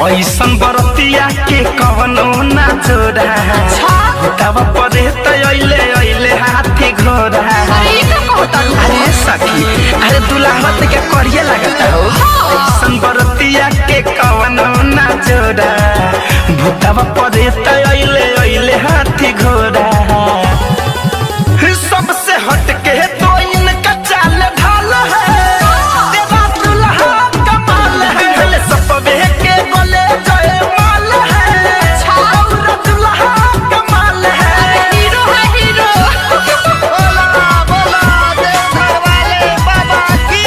ऐसन बरतिया के कवनो ना जोड़ा तब परे तैले हाथी घोड़ा। अरे सखी अरे दुल्हन के करिए लगता हो ऐसन बरतिया के कवनो ना जोड़ा भूतवा परे तैले हाथी घोड़ा। सबसे हट के तो इनका चाल ढाल है तेरा दुल्हा कमाल है सबे के बोले जय माल है और दुल्हा कमाल है हीरो है हीरो। बोला बोला देवघर वाले बाबा की।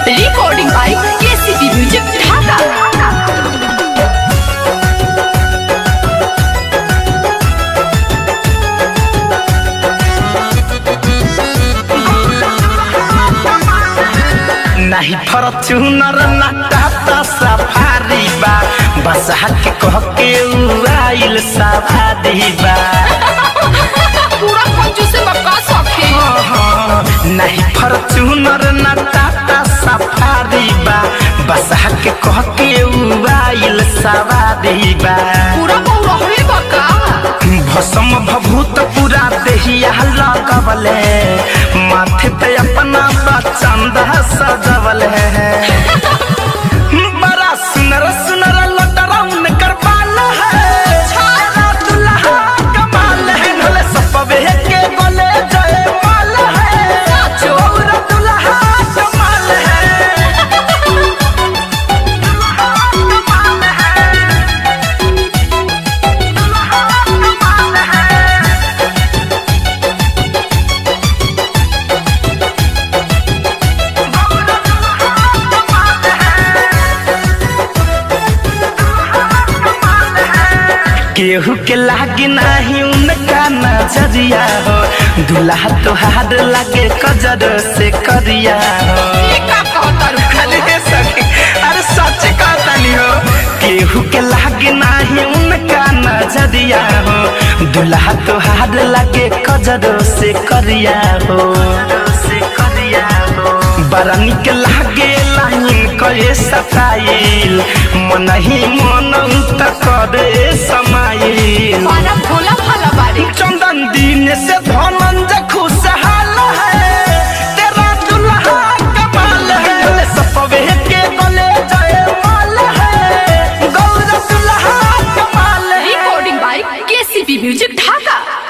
रिकॉर्डिंग बाय केसीपी म्यूजिक ढाका। नहीं फॉर्च्यूनर ना टाटा सफारी बा बस के कह के आइल सवारी बा। पूरा कंजूस से बका सके नहीं फॉर्च्यूनर ना टाटा सफारी बा बस के कह के आइल सवारी बा। पूरा बहु रहवे बका भसम भभूत पूरा देहिया लगवले माथे पे अपना चंदा सजवल है। बड़ा सुनर सुनर लटराउन कर बाल है छाया दुल्हा कमाल है भले सबे के बोले जय माल है चोर दुल्हा कमाल है। कमाल है दुल्हा कमाल है। केहू के लागे नहीं उनका नजरिया हो दुल्हा तोहार लागे कजर से करिया हो। अरे सखी अरे सच कहतनी हो केहू के लागे नहीं उनका नजरिया हो दुल्हा तोहार लागे कजर से करिया हो। बड़ा निक लागे लाइन करे सताइल मन ही मन करे समाइल